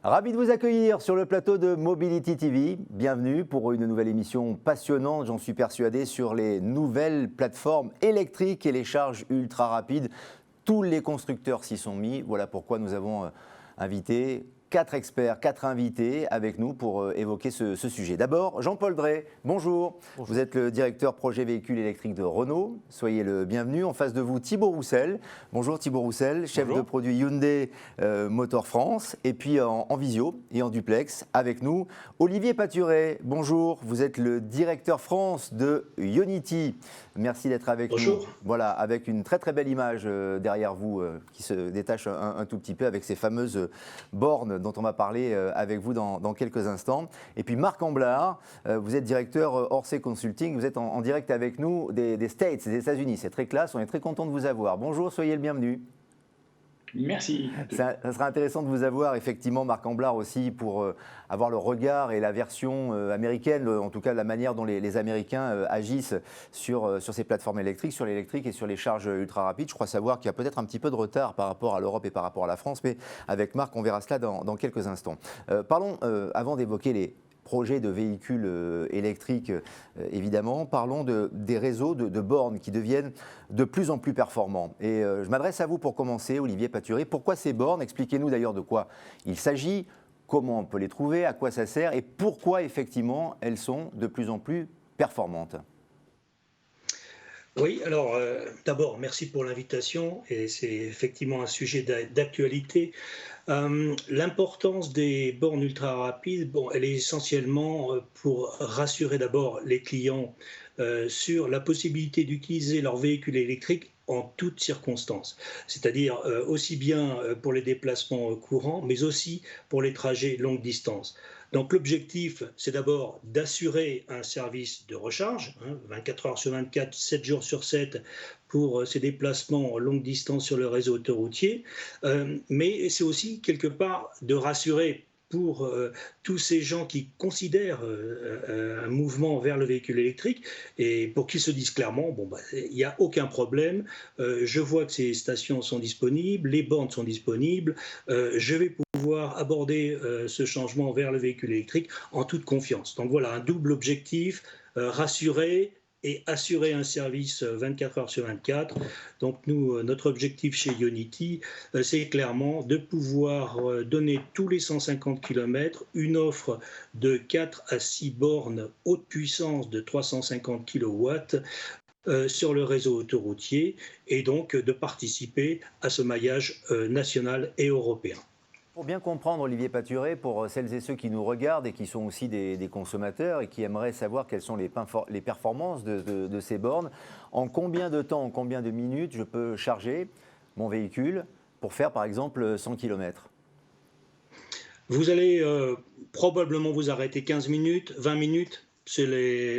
Ravi de vous accueillir sur le plateau de Mobility TV. Bienvenue pour une nouvelle émission passionnante, j'en suis persuadé, sur les nouvelles plateformes électriques et les charges ultra rapides. Tous les constructeurs s'y sont mis. Voilà pourquoi nous avons invité 4 experts, 4 invités avec nous pour évoquer ce sujet. D'abord, Jean-Paul Drey, bonjour. Bonjour. Vous êtes le directeur projet véhicules électriques de Renault. Soyez le bienvenu. En face de vous, Thibaut Roussel. Bonjour Thibaut Roussel, chef de produit Hyundai Motor France. Et puis en visio et en duplex, avec nous, Olivier Paturet. Bonjour, vous êtes le directeur France de Ionity. Merci d'être avec nous. Voilà, avec une très très belle image derrière vous qui se détache un tout petit peu avec ces fameuses bornes dont on va parler avec vous dans quelques instants. Et puis Marc Amblard, vous êtes directeur Orsay Consulting, vous êtes en direct avec nous des States, des États-Unis. C'est très classe, on est très content de vous avoir. Bonjour, soyez le bienvenu. Merci. Ça sera intéressant de vous avoir, effectivement, Marc Amblard aussi, pour avoir le regard et la version américaine, en tout cas la manière dont les Américains agissent sur ces plateformes électriques, sur l'électrique et sur les charges ultra rapides. Je crois savoir qu'il y a peut-être un petit peu de retard par rapport à l'Europe et par rapport à la France, mais avec Marc, on verra cela dans quelques instants. Parlons, avant d'évoquer les projets de véhicules électriques, évidemment, parlons des réseaux de bornes qui deviennent de plus en plus performants. Et je m'adresse à vous pour commencer, Olivier Paturet. Pourquoi ces bornes? Expliquez-nous d'ailleurs de quoi il s'agit, comment on peut les trouver, à quoi ça sert et pourquoi effectivement elles sont de plus en plus performantes. Oui, alors d'abord, merci pour l'invitation et c'est effectivement un sujet d'actualité. L'importance des bornes ultra rapides, elle est essentiellement pour rassurer d'abord les clients sur la possibilité d'utiliser leur véhicule électrique en toutes circonstances, c'est-à-dire aussi bien pour les déplacements courants, mais aussi pour les trajets longue distance. Donc l'objectif, c'est d'abord d'assurer un service de recharge, 24 heures sur 24, 7 jours sur 7, pour ces déplacements longue distance sur le réseau autoroutier, mais c'est aussi quelque part de rassurer pour tous ces gens qui considèrent un mouvement vers le véhicule électrique et pour qu'ils se disent clairement, il n'y a aucun problème, je vois que ces stations sont disponibles, les bornes sont disponibles, je vais pouvoir aborder ce changement vers le véhicule électrique en toute confiance. Donc voilà, un double objectif, rassurer et assurer un service 24 heures sur 24. Donc nous, notre objectif chez Ionity, c'est clairement de pouvoir donner tous les 150 km une offre de 4 à 6 bornes haute puissance de 350 kW sur le réseau autoroutier et donc de participer à ce maillage national et européen. Pour bien comprendre, Olivier Paturet, pour celles et ceux qui nous regardent et qui sont aussi des consommateurs et qui aimeraient savoir quelles sont les performances de ces bornes, en combien de temps, en combien de minutes je peux charger mon véhicule pour faire par exemple 100 km? Vous allez probablement vous arrêter 15 minutes, 20 minutes. C'est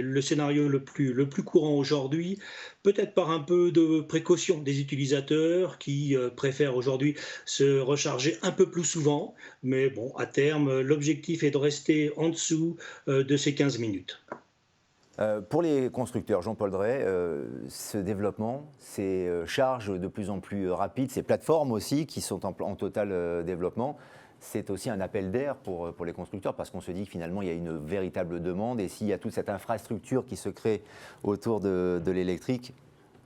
le scénario le plus courant aujourd'hui, peut-être par un peu de précaution des utilisateurs qui préfèrent aujourd'hui se recharger un peu plus souvent. Mais bon, à terme, l'objectif est de rester en dessous de ces 15 minutes. Pour les constructeurs, Jean-Paul Drey, ce développement, ces charges de plus en plus rapides, ces plateformes aussi qui sont en total développement, c'est aussi un appel d'air pour les constructeurs parce qu'on se dit que finalement il y a une véritable demande et s'il y a toute cette infrastructure qui se crée autour de l'électrique,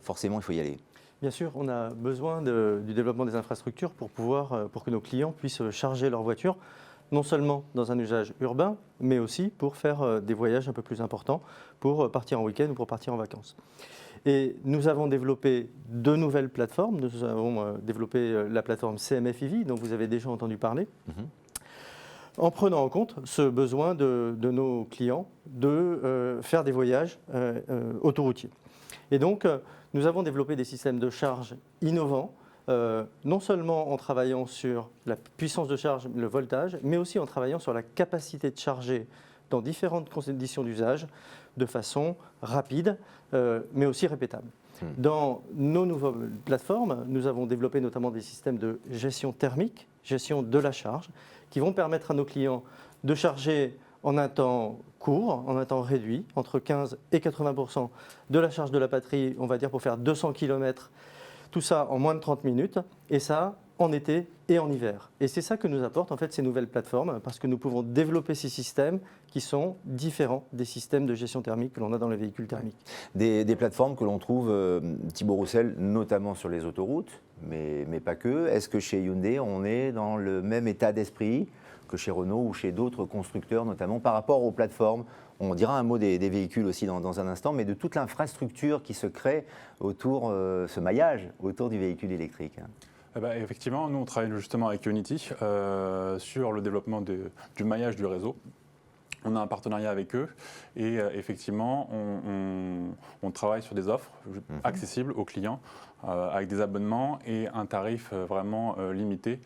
forcément il faut y aller. Bien sûr, on a besoin du développement des infrastructures pour que nos clients puissent charger leur voiture, non seulement dans un usage urbain, mais aussi pour faire des voyages un peu plus importants, pour partir en week-end ou pour partir en vacances. Et nous avons développé de nouvelles plateformes. Nous avons développé la plateforme CMF-EV, dont vous avez déjà entendu parler, en prenant en compte ce besoin de nos clients de faire des voyages autoroutiers. Et donc, nous avons développé des systèmes de charge innovants, non seulement en travaillant sur la puissance de charge, le voltage, mais aussi en travaillant sur la capacité de charger dans différentes conditions d'usage, de façon rapide, mais aussi répétable. Dans nos nouvelles plateformes, nous avons développé notamment des systèmes de gestion thermique, gestion de la charge, qui vont permettre à nos clients de charger en un temps court, en un temps réduit, entre 15 et 80% de la charge de la batterie, on va dire pour faire 200 km, tout ça en moins de 30 minutes, et ça en été et en hiver. Et c'est ça que nous apportent en fait ces nouvelles plateformes, parce que nous pouvons développer ces systèmes qui sont différents des systèmes de gestion thermique que l'on a dans les véhicules thermiques. Des plateformes que l'on trouve, Thibaut Roussel, notamment sur les autoroutes, mais pas que. Est-ce que chez Hyundai, on est dans le même état d'esprit que chez Renault ou chez d'autres constructeurs, notamment par rapport aux plateformes? On dira un mot des véhicules aussi dans un instant, mais de toute l'infrastructure qui se crée autour, ce maillage autour du véhicule électrique. Eh ben, effectivement, nous on travaille justement avec Ionity sur le développement du maillage du réseau. On a un partenariat avec eux et effectivement, on travaille sur des offres accessibles aux clients avec des abonnements et un tarif vraiment limité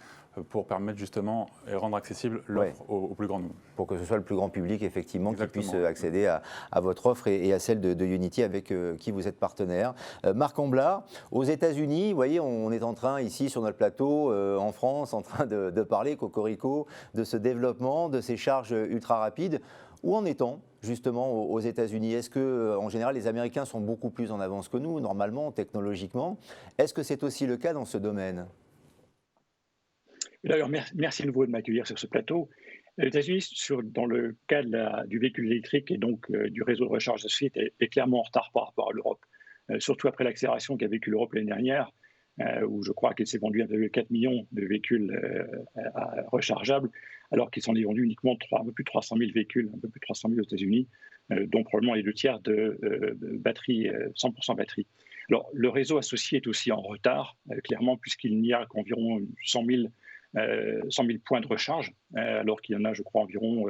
pour permettre justement et rendre accessible l'offre au plus grand nombre. Pour que ce soit le plus grand public, effectivement, Exactement. qui puisse accéder à votre offre et à celle de Ionity avec qui vous êtes partenaire. Marc Amblard, aux États-Unis, vous voyez, on est en train, ici sur notre plateau, en France, en train de parler, cocorico, de ce développement, de ces charges ultra rapides. Où en est-on justement aux États-Unis? Est-ce que, en général, les Américains sont beaucoup plus en avance que nous, normalement, technologiquement? Est-ce que c'est aussi le cas dans ce domaine? D'ailleurs, merci à nouveau de m'accueillir sur ce plateau. Les États-Unis, dans le cas du véhicule électrique et donc du réseau de recharge associé, est clairement en retard par rapport à l'Europe. Surtout après l'accélération qu'a vécue l'Europe l'année dernière, où je crois qu'il s'est vendu 1,4 million de véhicules rechargeables, alors qu'il s'en est vendu uniquement un peu plus de 300 000 véhicules, un peu plus de 300 000 aux États-Unis, dont probablement les 2/3 de batterie, 100% batterie. Alors, le réseau associé est aussi en retard, clairement, puisqu'il n'y a qu'environ 100 000 points de recharge, alors qu'il y en a, je crois, environ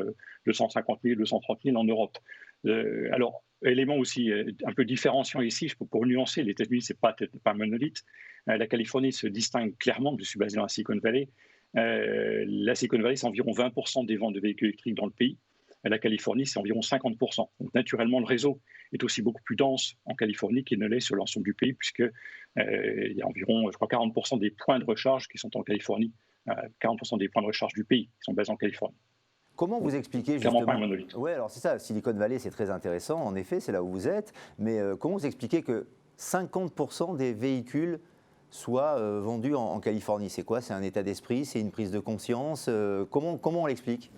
250 000, 230 000 en Europe. Alors, élément aussi un peu différenciant ici, pour nuancer, les États-Unis, ce n'est pas un monolithe. La Californie se distingue clairement, je suis basé dans la Silicon Valley. La Silicon Valley, c'est environ 20% des ventes de véhicules électriques dans le pays. La Californie, c'est environ 50%. Donc, naturellement, le réseau est aussi beaucoup plus dense en Californie qu'il ne l'est sur l'ensemble du pays, puisqu'il y a environ, je crois, 40% des points de recharge qui sont en Californie. 40% des points de recharge du pays qui sont basés en Californie. Comment vous expliquez justement? justement... Pas un monolithe. Oui, alors c'est ça, Silicon Valley, c'est très intéressant, en effet, c'est là où vous êtes, mais comment vous expliquez que 50% des véhicules soient vendus en Californie? C'est quoi? C'est un état d'esprit? C'est une prise de conscience? Comment on l'explique?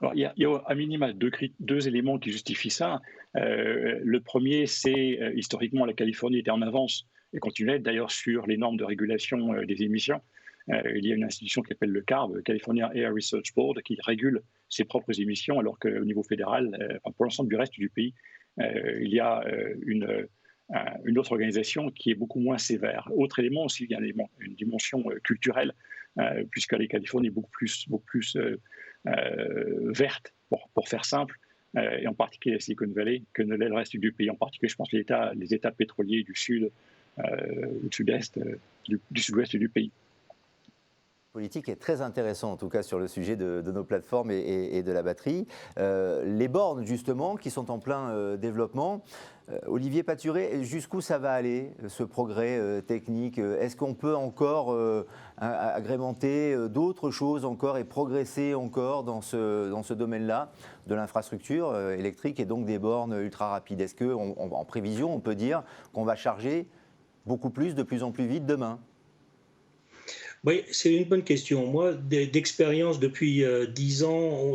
Alors, il y a à minima deux éléments qui justifient ça. Le premier, c'est historiquement, la Californie était en avance et continuait d'ailleurs sur les normes de régulation des émissions. Il y a une institution qui s'appelle le CARB, California Air Research Board, qui régule ses propres émissions, alors qu'au niveau fédéral, pour l'ensemble du reste du pays, il y a une autre organisation qui est beaucoup moins sévère. Autre élément aussi, il y a une dimension culturelle, puisque la Californie est beaucoup plus verte, pour faire simple, et en particulier la Silicon Valley, que ne l'est le reste du pays. En particulier, je pense, les États pétroliers du sud, du sud-est, du sud-ouest du pays. Politique est très intéressant en tout cas sur le sujet de nos plateformes et de la batterie. Les bornes justement qui sont en plein développement. Olivier Paturé, jusqu'où ça va aller ce progrès technique? Est-ce qu'on peut encore agrémenter d'autres choses encore et progresser encore dans ce domaine-là de l'infrastructure électrique et donc des bornes ultra rapides? Est-ce qu'en prévision on peut dire qu'on va charger beaucoup plus, de plus en plus vite demain? Oui, c'est une bonne question. Moi, d'expérience depuis 10 ans,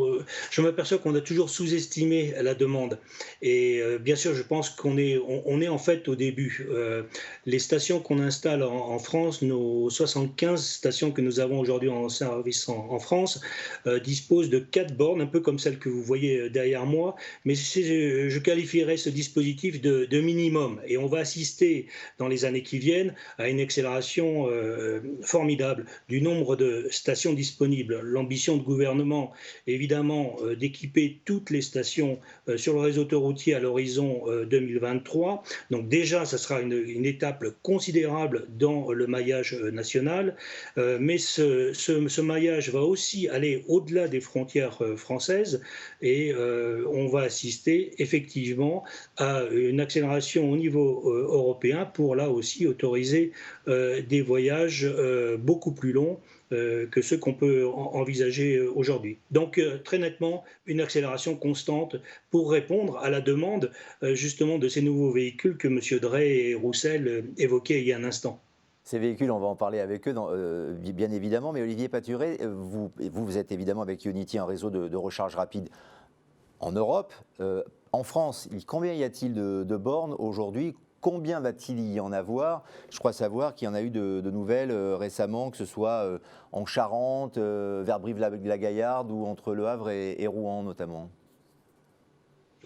je m'aperçois qu'on a toujours sous-estimé la demande. Et bien sûr, je pense qu'on est, on est en fait au début. Les stations qu'on installe en France, nos 75 stations que nous avons aujourd'hui en service en France, disposent de 4 bornes, un peu comme celle que vous voyez derrière moi. Mais je qualifierais ce dispositif de minimum. Et on va assister dans les années qui viennent à une accélération formidable du nombre de stations disponibles. L'ambition du gouvernement, évidemment, d'équiper toutes les stations sur le réseau autoroutier à l'horizon 2023. Donc déjà, ça sera une étape considérable dans le maillage national. Mais ce maillage va aussi aller au-delà des frontières françaises et on va assister effectivement à une accélération au niveau européen pour là aussi autoriser des voyages beaucoup plus longs que ceux qu'on peut envisager aujourd'hui. Donc très nettement, une accélération constante pour répondre à la demande justement de ces nouveaux véhicules que M. Drey et Roussel évoquaient il y a un instant. Ces véhicules, on va en parler avec eux, bien évidemment. Mais Olivier Paturet, vous êtes évidemment avec Ionity, un réseau de recharge rapide en Europe. En France, combien y a-t-il de bornes aujourd'hui ? Combien va-t-il y en avoir ? Je crois savoir qu'il y en a eu de nouvelles récemment, que ce soit en Charente, vers Brive-la-Gaillarde ou entre Le Havre et Rouen notamment.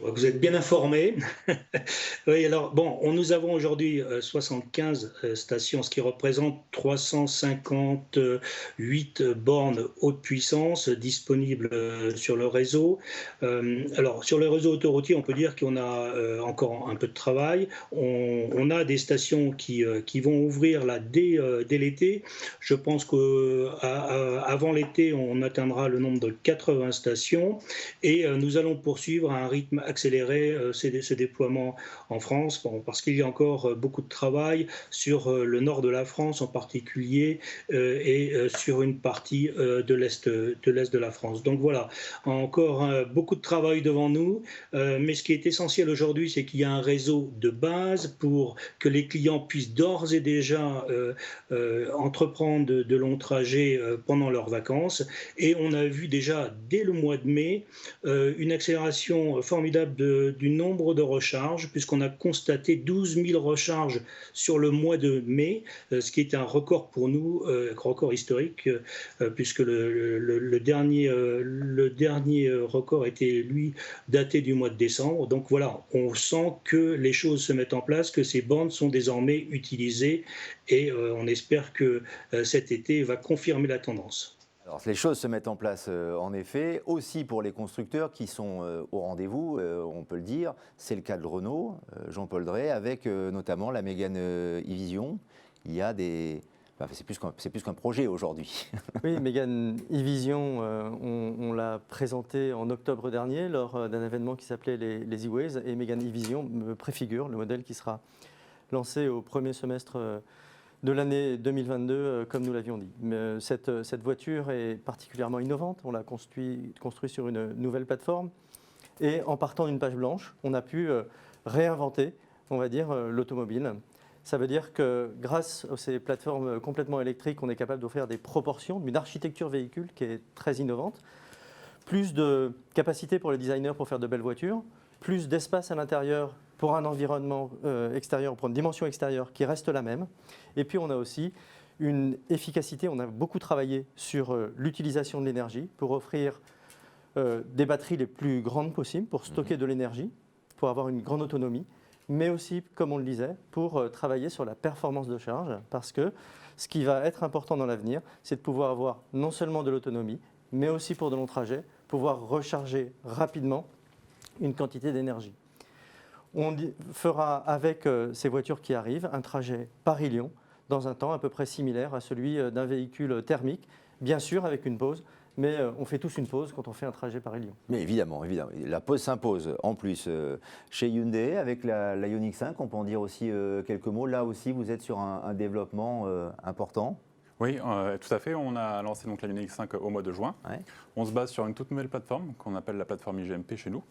Vous êtes bien informé. Oui, alors, bon, nous avons aujourd'hui 75 stations, ce qui représente 358 bornes haute puissance disponibles sur le réseau. Alors, sur le réseau autoroutier, on peut dire qu'on a encore un peu de travail. On a des stations qui vont ouvrir là dès l'été. Je pense qu'avant l'été, on atteindra le nombre de 80 stations et nous allons poursuivre à un rythme accélérer ce déploiement en France, parce qu'il y a encore beaucoup de travail sur le nord de la France en particulier et sur une partie de l'est de la France. Donc voilà, encore beaucoup de travail devant nous, mais ce qui est essentiel aujourd'hui, c'est qu'il y a un réseau de base pour que les clients puissent d'ores et déjà entreprendre de longs trajets pendant leurs vacances. Et on a vu déjà dès le mois de mai une accélération formidable du nombre de recharges, puisqu'on a constaté 12 000 recharges sur le mois de mai, ce qui est un record pour nous, record historique, puisque le dernier record était, lui, daté du mois de décembre. Donc voilà, on sent que les choses se mettent en place, que ces bornes sont désormais utilisées, et on espère que cet été va confirmer la tendance. Alors, les choses se mettent en place, en effet, aussi pour les constructeurs qui sont au rendez-vous, on peut le dire. C'est le cas de Renault, Jean-Paul Drey, avec notamment la Mégane e-Vision. Il y a des... Enfin, c'est plus qu'un projet aujourd'hui. Oui, Mégane e-Vision, on l'a présenté en octobre dernier lors d'un événement qui s'appelait les E-Ways. Et Mégane e-Vision me préfigure le modèle qui sera lancé au premier semestre de l'année 2022, comme nous l'avions dit. Mais cette voiture est particulièrement innovante. On l'a construit sur une nouvelle plateforme. Et en partant d'une page blanche, on a pu réinventer, on va dire, l'automobile. Ça veut dire que grâce à ces plateformes complètement électriques, on est capable d'offrir des proportions, une architecture véhicule qui est très innovante, plus de capacité pour les designers pour faire de belles voitures, plus d'espace à l'intérieur pour un environnement extérieur, pour une dimension extérieure qui reste la même. Et puis on a aussi une efficacité, on a beaucoup travaillé sur l'utilisation de l'énergie pour offrir des batteries les plus grandes possibles, pour stocker de l'énergie, pour avoir une grande autonomie, mais aussi, comme on le disait, pour travailler sur la performance de charge, parce que ce qui va être important dans l'avenir, c'est de pouvoir avoir non seulement de l'autonomie, mais aussi pour de longs trajets, pouvoir recharger rapidement une quantité d'énergie. On fera avec ces voitures qui arrivent un trajet Paris-Lyon dans un temps à peu près similaire à celui d'un véhicule thermique, bien sûr avec une pause, mais on fait tous une pause quand on fait un trajet Paris-Lyon. Mais évidemment, la pause s'impose. En plus, chez Hyundai, avec la Ioniq 5, on peut en dire aussi quelques mots. Là aussi, vous êtes sur un développement important. Oui, tout à fait. On a lancé donc la Ioniq 5 au mois de juin. Ouais. On se base sur une toute nouvelle plateforme qu'on appelle la plateforme IGMP chez nous,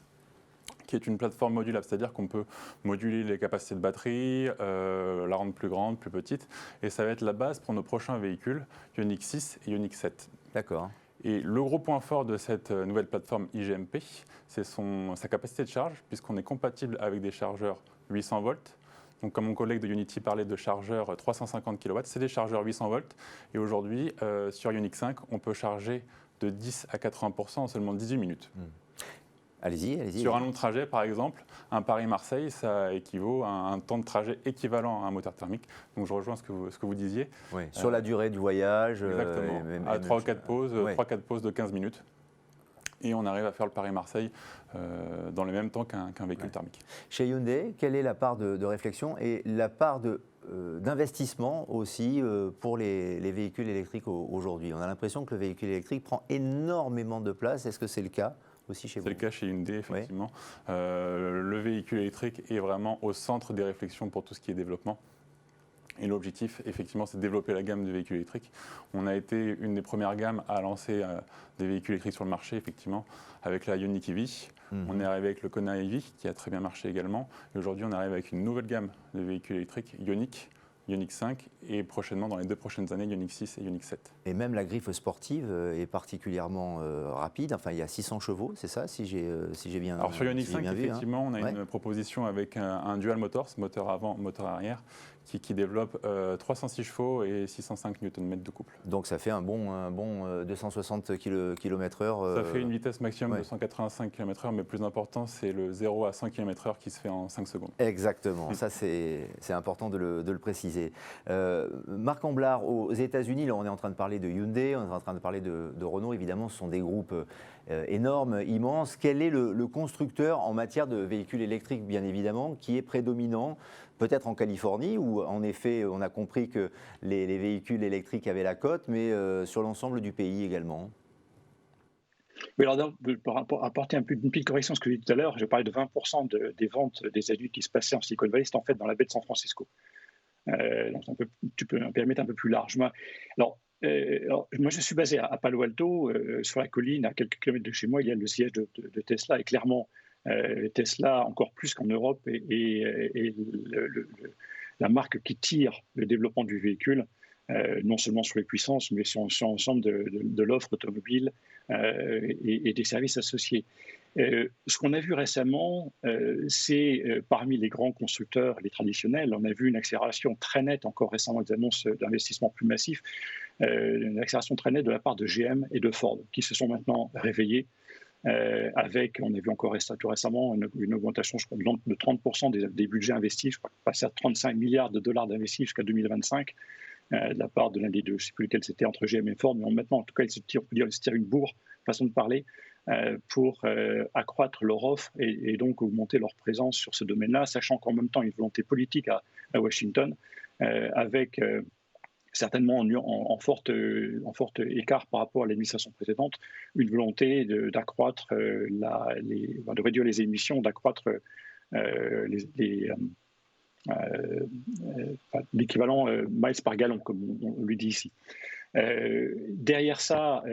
qui est une plateforme modulable, c'est-à-dire qu'on peut moduler les capacités de batterie, la rendre plus grande, plus petite, et ça va être la base pour nos prochains véhicules, Ioniq 6 et Ioniq 7. D'accord. Et le gros point fort de cette nouvelle plateforme IGMP, c'est sa capacité de charge, puisqu'on est compatible avec des chargeurs 800 volts. Donc, comme mon collègue de Ionity parlait de chargeurs 350 kW, c'est des chargeurs 800 volts. Et aujourd'hui, sur Ioniq 5, on peut charger de 10 à 80% en seulement 18 minutes. Allez-y. Sur un long trajet, par exemple, un Paris-Marseille, ça équivaut à un temps de trajet équivalent à un moteur thermique. Donc je rejoins ce que vous disiez. Oui, sur la durée du voyage. Exactement. À 3 ou 4 pauses, 3-4 pauses de 15 minutes. Et on arrive à faire le Paris-Marseille dans le même temps qu'un véhicule thermique. Chez Hyundai, quelle est la part de réflexion et la part d'investissement aussi pour les véhicules électriques aujourd'hui? On a l'impression que le véhicule électrique prend énormément de place. Est-ce que c'est le cas aussi chez vous? C'est le cas chez Hyundai, effectivement. Oui. Le véhicule électrique est vraiment au centre des réflexions pour tout ce qui est développement. Et l'objectif, effectivement, c'est de développer la gamme de véhicules électriques. On a été une des premières gammes à lancer des véhicules électriques sur le marché, effectivement, avec la Ioniq EV. On est arrivé avec le Kona EV, qui a très bien marché également. Et aujourd'hui, on arrive avec une nouvelle gamme de véhicules électriques, Ioniq, Ioniq 5 et prochainement, dans les 2 prochaines années, Ioniq 6 et Ioniq 7. Et même la griffe sportive est particulièrement rapide. Enfin, il y a 600 chevaux, c'est ça, si j'ai bien, Alors sur Ioniq si j'ai 5, bien vu, hein. effectivement, on a Ouais. une proposition avec un dual motors, moteur avant, moteur arrière, qui développe 306 chevaux et 605 Nm de couple. Donc ça fait un bon 260 km/h. Ça fait une vitesse maximum ouais. de 185 km/h, mais le plus important, c'est le 0 à 100 km/h qui se fait en 5 secondes. Exactement, ça c'est important de le préciser. Marc Amblard, aux États-Unis, là on est en train de parler de Hyundai, on est en train de parler de Renault, évidemment, ce sont des groupes énormes, immenses. Quel est le constructeur en matière de véhicules électriques, bien évidemment, qui est prédominant, peut-être en Californie, où en effet on a compris que les véhicules électriques avaient la cote, mais sur l'ensemble du pays également? Oui, alors, pour apporter une petite correction à ce que j'ai dit tout à l'heure, je parlais de 20% des ventes des adultes qui se passaient en Silicon Valley, c'est en fait dans la baie de San Francisco. Donc tu peux un périmètre un peu plus large. Alors, moi, je suis basé à Palo Alto, sur la colline, à quelques kilomètres de chez moi, il y a le siège de Tesla. Et clairement, Tesla, encore plus qu'en Europe, est la marque qui tire le développement du véhicule, non seulement sur les puissances, mais sur l'ensemble de l'offre automobile et des services associés. Ce qu'on a vu récemment, c'est parmi les grands constructeurs, les traditionnels, on a vu une accélération très nette, encore récemment des annonces d'investissements plus massifs, une accélération très nette de la part de GM et de Ford, qui se sont maintenant réveillés avec, on a vu encore tout récemment, une augmentation, je crois, de 30% des budgets investis, je crois, passer à 35 milliards de dollars d'investis jusqu'à 2025. De la part de l'un des deux, je ne sais plus lequel c'était, entre GM et Ford, mais maintenant, en tout cas, ils se tirent une bourre, façon de parler, pour accroître leur offre et donc augmenter leur présence sur ce domaine-là, sachant qu'en même temps, il y a une volonté politique à Washington, avec certainement en forte écart par rapport à l'administration précédente, une volonté d'accroître, de réduire les émissions, d'accroître l'équivalent miles par gallon, comme on lui dit ici. Derrière ça,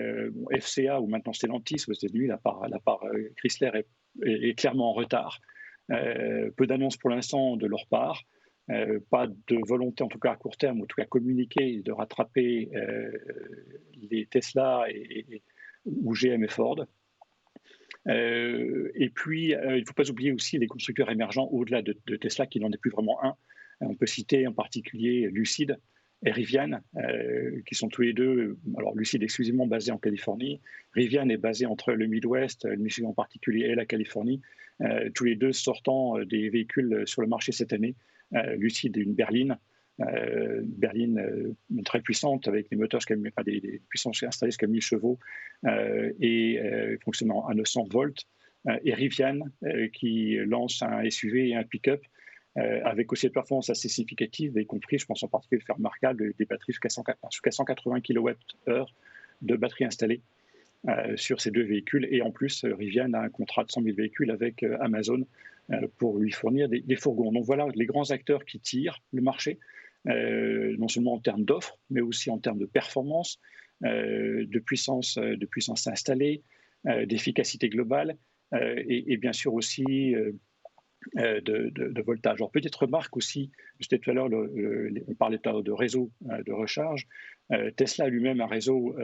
FCA ou maintenant Stellantis aux États-Unis, la part Chrysler est clairement en retard. Peu d'annonces pour l'instant de leur part. Pas de volonté, en tout cas à court terme, ou en tout cas communiquer, de rattraper les Tesla ou GM et Ford. Et puis, il ne faut pas oublier aussi les constructeurs émergents au-delà de Tesla, qui n'en est plus vraiment un. On peut citer en particulier Lucid et Rivian, qui sont tous les deux, alors Lucid exclusivement basé en Californie, Rivian est basé entre le Midwest, le Michigan en particulier, et la Californie, tous les deux sortant des véhicules sur le marché cette année. Lucid est une berline, très puissante avec des moteurs, des puissances installées jusqu'à 1000 chevaux et fonctionnant à 900 volts. Et Rivian qui lance un SUV et un pick-up avec aussi des performances assez significatives, y compris, je pense en particulier, le fait remarquable, des batteries jusqu'à 180 kWh de batteries installées sur ces deux véhicules. Et en plus, Rivian a un contrat de 100 000 véhicules avec Amazon pour lui fournir des fourgons. Donc voilà les grands acteurs qui tirent le marché, non seulement en termes d'offres, mais aussi en termes de performance, de puissance installée, d'efficacité globale, et bien sûr aussi de voltage. Alors, petite remarque aussi, j'étais tout à l'heure, on parlait de réseau de recharge. Tesla a lui-même un réseau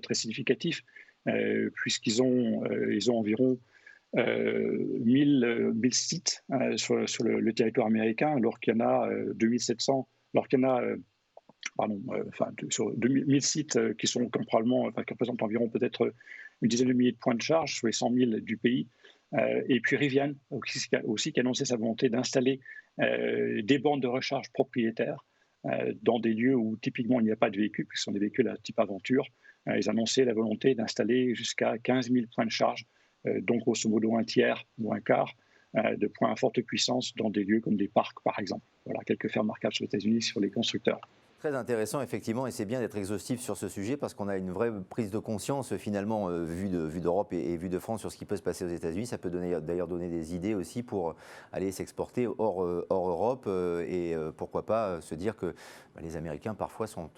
très significatif, puisqu'ils ont environ 1000 sites sur le territoire américain, alors qu'il y en a 2700, alors qu'il y en a sur 2000 sites qui représentent environ peut-être une dizaine de milliers de points de charge sur les 100 000 du pays. Et puis Rivian aussi qui a annoncé sa volonté d'installer des bornes de recharge propriétaires dans des lieux où typiquement il n'y a pas de véhicules, puisque ce sont des véhicules à type aventure. Ils annonçaient la volonté d'installer jusqu'à 15 000 points de charge, donc grosso modo un tiers ou un quart de points à forte puissance dans des lieux comme des parcs par exemple. Voilà quelques faits remarquables sur les États-Unis sur les constructeurs. Très intéressant, effectivement, et c'est bien d'être exhaustif sur ce sujet parce qu'on a une vraie prise de conscience, finalement, vue d'Europe et vue de France sur ce qui peut se passer aux États-Unis. Ça peut d'ailleurs donner des idées aussi pour aller s'exporter hors Europe et pourquoi pas se dire que les Américains, parfois, sont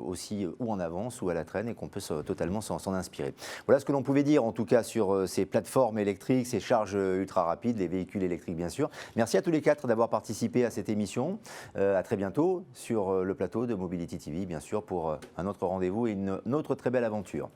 aussi ou en avance ou à la traîne et qu'on peut totalement s'en inspirer. Voilà ce que l'on pouvait dire, en tout cas, sur ces plateformes électriques, ces charges ultra rapides, les véhicules électriques, bien sûr. Merci à tous les 4 d'avoir participé à cette émission. À très bientôt sur le plateau de Mobility TV, bien sûr, pour un autre rendez-vous et une autre très belle aventure.